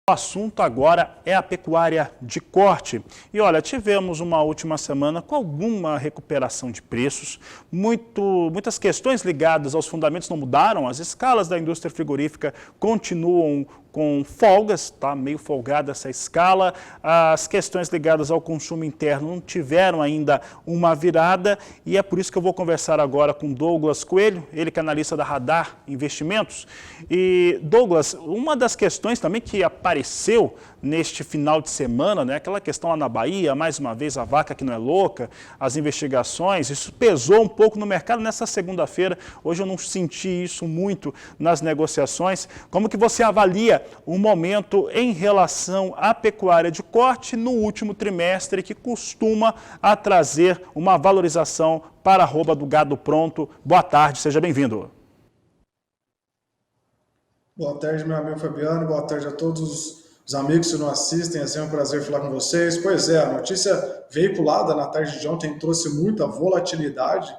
O assunto agora é a pecuária de corte. E olha, tivemos uma última semana com alguma recuperação de preços, muitas questões ligadas aos fundamentos não mudaram, as escalas da indústria frigorífica continuam com folgas, tá meio folgada essa escala, as questões ligadas ao consumo interno não tiveram ainda uma virada e é por isso que eu vou conversar agora com Douglas Coelho, ele que é analista da Radar Investimentos. E Douglas, uma das questões também que apareceu neste final de semana, né, aquela questão lá na Bahia, mais uma vez a vaca que não é louca, as investigações, isso pesou um pouco no mercado nessa segunda-feira, hoje eu não senti isso muito nas negociações. Como que você avalia o momento em relação à pecuária de corte no último trimestre, que costuma trazer uma valorização para a arroba do gado pronto? Boa tarde, seja bem-vindo. Boa tarde, meu amigo Fabiano, boa tarde a todos os amigos que nos assistem, é sempre um prazer falar com vocês. Pois é, a notícia veiculada na tarde de ontem trouxe muita volatilidade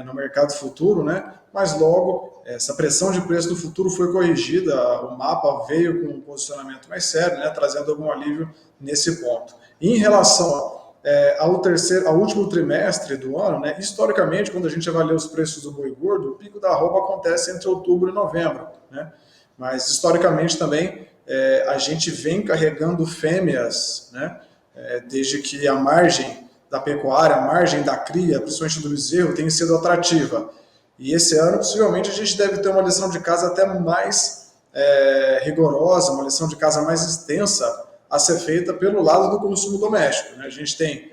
no mercado futuro, né? Mas logo essa pressão de preço do futuro foi corrigida, o mapa veio com um posicionamento mais sério, né? Trazendo algum alívio nesse ponto. E em relação ao último trimestre do ano, né? Historicamente, quando a gente avalia os preços do boi gordo, o pico da arroba acontece entre outubro e novembro, né? Mas historicamente também a gente vem carregando fêmeas, né? Desde que a margem da pecuária, a margem da cria, principalmente do bezerro, tem sido atrativa. E esse ano, possivelmente, a gente deve ter uma lição de casa até mais rigorosa, uma lição de casa mais extensa a ser feita pelo lado do consumo doméstico, né? A gente tem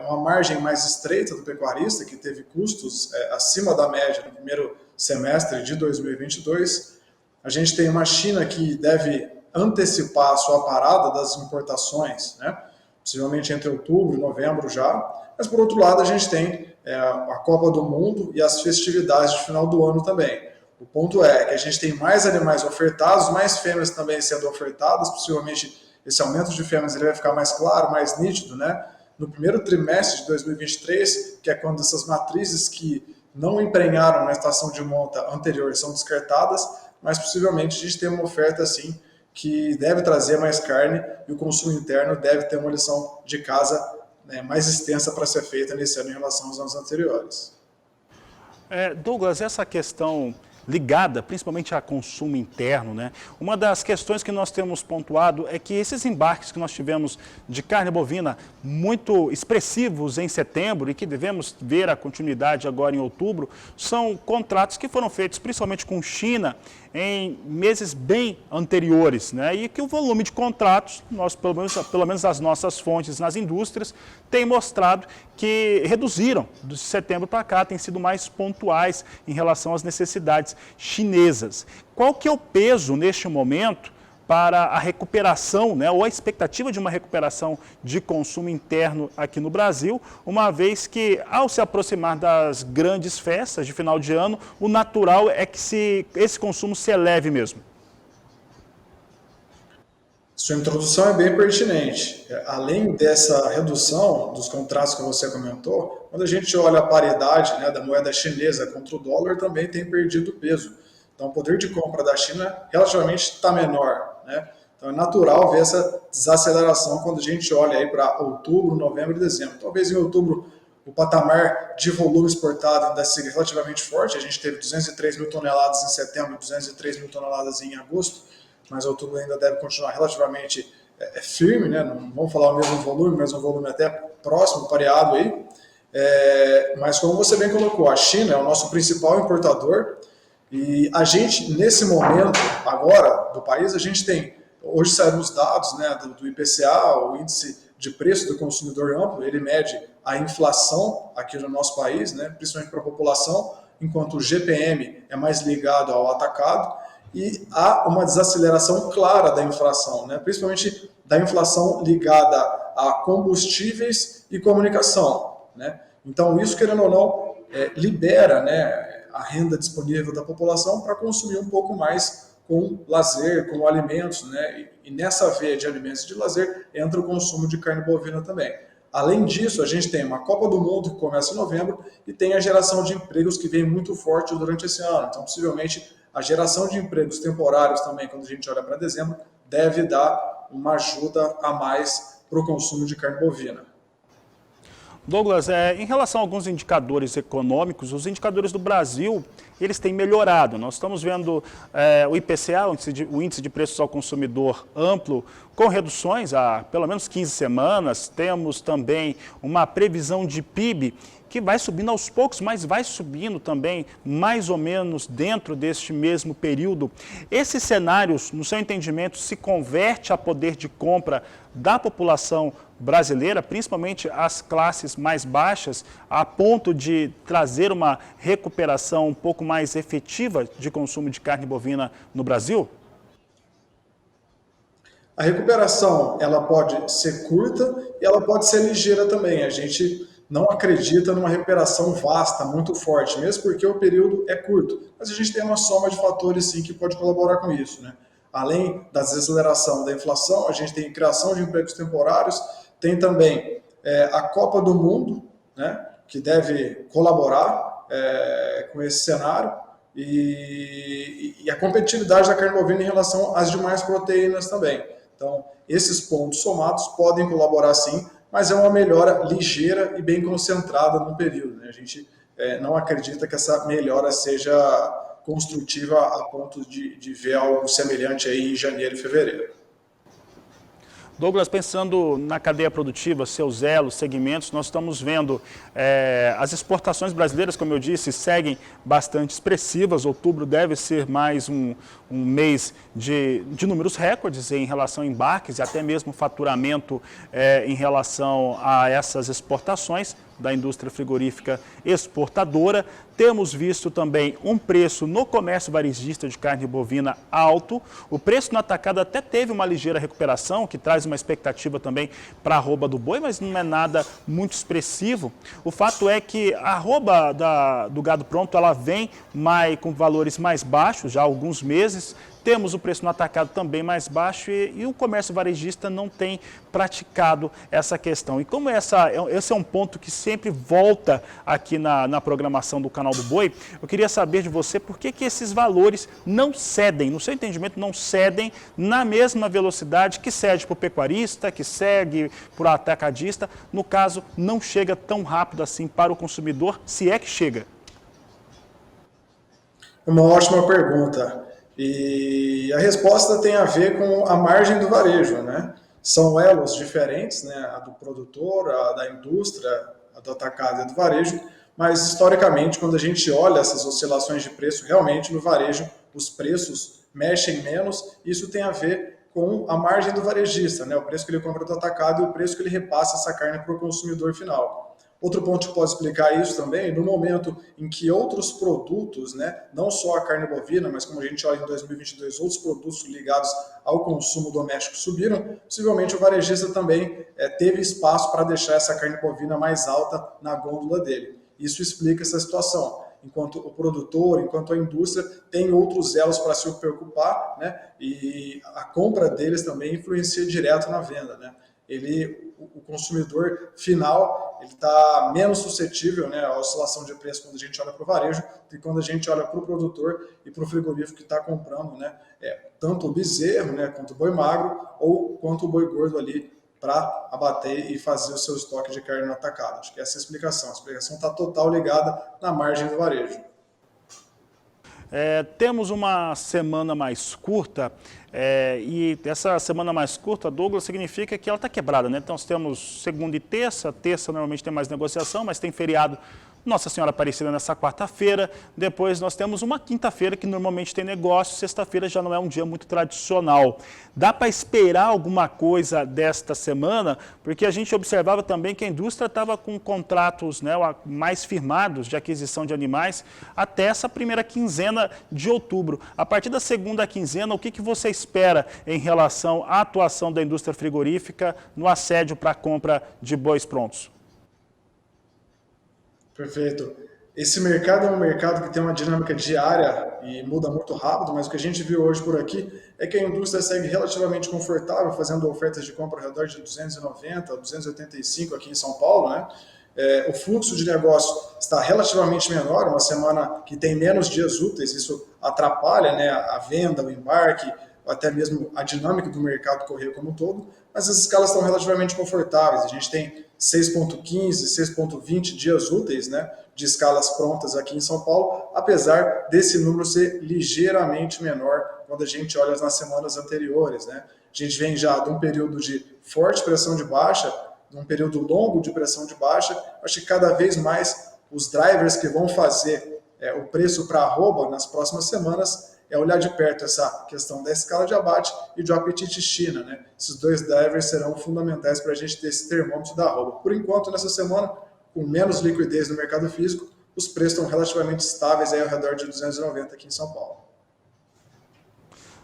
uma margem mais estreita do pecuarista, que teve custos acima da média no primeiro semestre de 2022. A gente tem uma China que deve antecipar a sua parada das importações, né? Possivelmente entre outubro e novembro já, mas por outro lado a gente tem a Copa do Mundo e as festividades de final do ano também. O ponto é que a gente tem mais animais ofertados, mais fêmeas também sendo ofertadas, possivelmente esse aumento de fêmeas ele vai ficar mais claro, mais nítido, né? No primeiro trimestre de 2023, que é quando essas matrizes que não emprenharam na estação de monta anterior são descartadas, mas possivelmente a gente tem uma oferta assim que deve trazer mais carne e o consumo interno deve ter uma lição de casa mais extensa para ser feita nesse ano em relação aos anos anteriores. Douglas, essa questão ligada principalmente a consumo interno, né? Uma das questões que nós temos pontuado é que esses embarques que nós tivemos de carne bovina muito expressivos em setembro e que devemos ver a continuidade agora em outubro, são contratos que foram feitos principalmente com China em meses bem anteriores, né? E que o volume de contratos, nós, pelo menos as nossas fontes nas indústrias, têm mostrado que reduziram de setembro para cá, têm sido mais pontuais em relação às necessidades chinesas. Qual que é o peso neste momento para a recuperação, né, ou a expectativa de uma recuperação de consumo interno aqui no Brasil, uma vez que, ao se aproximar das grandes festas de final de ano, o natural é que esse consumo se eleve mesmo? Sua introdução é bem pertinente. Além dessa redução dos contratos que você comentou, quando a gente olha a paridade, né, da moeda chinesa contra o dólar, também tem perdido peso. Então, o poder de compra da China relativamente está menor, né? Então, é natural ver essa desaceleração quando a gente olha aí para outubro, novembro e dezembro. Talvez em outubro o patamar de volume exportado ainda seja relativamente forte. A gente teve 203 mil toneladas em setembro, 203 mil toneladas em agosto, mas outubro ainda deve continuar relativamente firme, né? Não vamos falar o mesmo volume, mas um volume até próximo, pareado aí. Mas como você bem colocou, a China é o nosso principal importador. E a gente, nesse momento, agora, do país, a gente tem, hoje saíram os dados, né, do IPCA, o Índice de Preço do Consumidor Amplo, ele mede a inflação aqui no nosso país, né, principalmente para a população, enquanto o GPM é mais ligado ao atacado, e há uma desaceleração clara da inflação, né, principalmente da inflação ligada a combustíveis e comunicação, né. Então, isso, querendo ou não, libera, né, a renda disponível da população para consumir um pouco mais com lazer, com alimentos, né? E nessa veia de alimentos e de lazer entra o consumo de carne bovina também. Além disso, a gente tem uma Copa do Mundo que começa em novembro e tem a geração de empregos que vem muito forte durante esse ano. Então, possivelmente, a geração de empregos temporários também, quando a gente olha para dezembro, deve dar uma ajuda a mais para o consumo de carne bovina. Douglas, em relação a alguns indicadores econômicos, os indicadores do Brasil, eles têm melhorado. Nós estamos vendo o IPCA, o Índice de Preços ao Consumidor amplo, com reduções há pelo menos 15 semanas. Temos também uma previsão de PIB que vai subindo aos poucos, mas vai subindo também mais ou menos dentro deste mesmo período. Esses cenários, no seu entendimento, se converte a poder de compra da população brasileira, principalmente as classes mais baixas, a ponto de trazer uma recuperação um pouco mais efetiva de consumo de carne bovina no Brasil? A recuperação, ela pode ser curta e ela pode ser ligeira também. A gente não acredita numa recuperação vasta, muito forte, mesmo porque o período é curto. Mas a gente tem uma soma de fatores, sim, que pode colaborar com isso, né? Além da desaceleração da inflação, a gente tem criação de empregos temporários, tem também a Copa do Mundo, né, que deve colaborar com esse cenário, e a competitividade da carne bovina em relação às demais proteínas também. Então, esses pontos somados podem colaborar sim, mas é uma melhora ligeira e bem concentrada no período, né? A gente não acredita que essa melhora seja construtiva a ponto de ver algo semelhante aí em janeiro e fevereiro. Douglas, pensando na cadeia produtiva, seus elos, segmentos, nós estamos vendo as exportações brasileiras, como eu disse, seguem bastante expressivas. Outubro deve ser mais um mês de números recordes em relação a embarques e até mesmo faturamento em relação a essas exportações da indústria frigorífica exportadora. Temos visto também um preço no comércio varejista de carne bovina alto. O preço no atacado até teve uma ligeira recuperação, que traz uma expectativa também para a arroba do boi, mas não é nada muito expressivo. O fato é que a arroba do gado pronto, ela vem com valores mais baixos já há alguns meses. Temos o preço no atacado também mais baixo e o comércio varejista não tem praticado essa questão. E como esse é um ponto que sempre volta aqui na programação do Canal do Boi, eu queria saber de você por que esses valores não cedem, no seu entendimento, não cedem na mesma velocidade que cede para o pecuarista, que segue para o atacadista. No caso, não chega tão rápido assim para o consumidor, se é que chega. Uma ótima pergunta. E a resposta tem a ver com a margem do varejo, né? São elos diferentes, né? A do produtor, a da indústria, a do atacado e a do varejo, mas historicamente, quando a gente olha essas oscilações de preço, realmente no varejo os preços mexem menos. Isso tem a ver com a margem do varejista, né? O preço que ele compra do atacado e o preço que ele repassa essa carne para o consumidor final. Outro ponto que pode explicar isso também, no momento em que outros produtos, né, não só a carne bovina, mas como a gente olha em 2022, outros produtos ligados ao consumo doméstico subiram, possivelmente o varejista também teve espaço para deixar essa carne bovina mais alta na gôndola dele. Isso explica essa situação. Enquanto o produtor, enquanto a indústria tem outros elos para se preocupar, né, e a compra deles também influencia direto na venda, né? O consumidor final ele está menos suscetível, né, à oscilação de preço quando a gente olha para o varejo do que quando a gente olha para o produtor e para o frigorífico que está comprando, né, tanto o bezerro, né, quanto o boi magro ou quanto o boi gordo ali para abater e fazer o seu estoque de carne no atacado. Acho que essa é a explicação. A explicação está total ligada na margem do varejo. Temos uma semana mais curta e essa semana mais curta, Douglas, significa que ela está quebrada, né? Então, nós temos segunda e terça normalmente tem mais negociação, mas tem feriado Nossa Senhora Aparecida nessa quarta-feira, depois nós temos uma quinta-feira que normalmente tem negócio, sexta-feira já não é um dia muito tradicional. Dá para esperar alguma coisa desta semana? Porque a gente observava também que a indústria estava com contratos, né, mais firmados de aquisição de animais até essa primeira quinzena de outubro. A partir da segunda quinzena, o que você espera em relação à atuação da indústria frigorífica no assédio para a compra de bois prontos? Perfeito. Esse mercado é um mercado que tem uma dinâmica diária e muda muito rápido, mas o que a gente viu hoje por aqui é que a indústria segue relativamente confortável, fazendo ofertas de compra ao redor de 290, 285 aqui em São Paulo, né? O fluxo de negócio está relativamente menor, uma semana que tem menos dias úteis, isso atrapalha, né, a venda, o embarque, até mesmo a dinâmica do mercado correio como um todo, mas as escalas estão relativamente confortáveis. A gente tem 6,15, 6,20 dias úteis, né, de escalas prontas aqui em São Paulo, apesar desse número ser ligeiramente menor quando a gente olha nas semanas anteriores, né? A gente vem já de um período de forte pressão de baixa, num período longo de pressão de baixa. Acho que cada vez mais os drivers que vão fazer o preço para arroba nas próximas semanas é olhar de perto essa questão da escala de abate e do apetite China, né? Esses dois drivers serão fundamentais para a gente ter esse termômetro da arroba. Por enquanto, nessa semana, com menos liquidez no mercado físico, os preços estão relativamente estáveis aí ao redor de 290 aqui em São Paulo.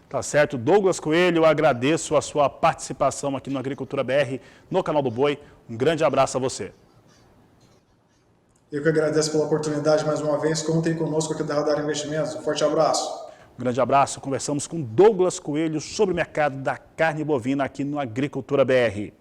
Tá certo. Douglas Coelho, eu agradeço a sua participação aqui no Agricultura BR, no canal do Boi. Um grande abraço a você. Eu que agradeço pela oportunidade mais uma vez. Contem conosco aqui da Radar Investimentos. Um forte abraço. Um grande abraço. Conversamos com Douglas Coelho sobre o mercado da carne bovina aqui no Agricultura BR.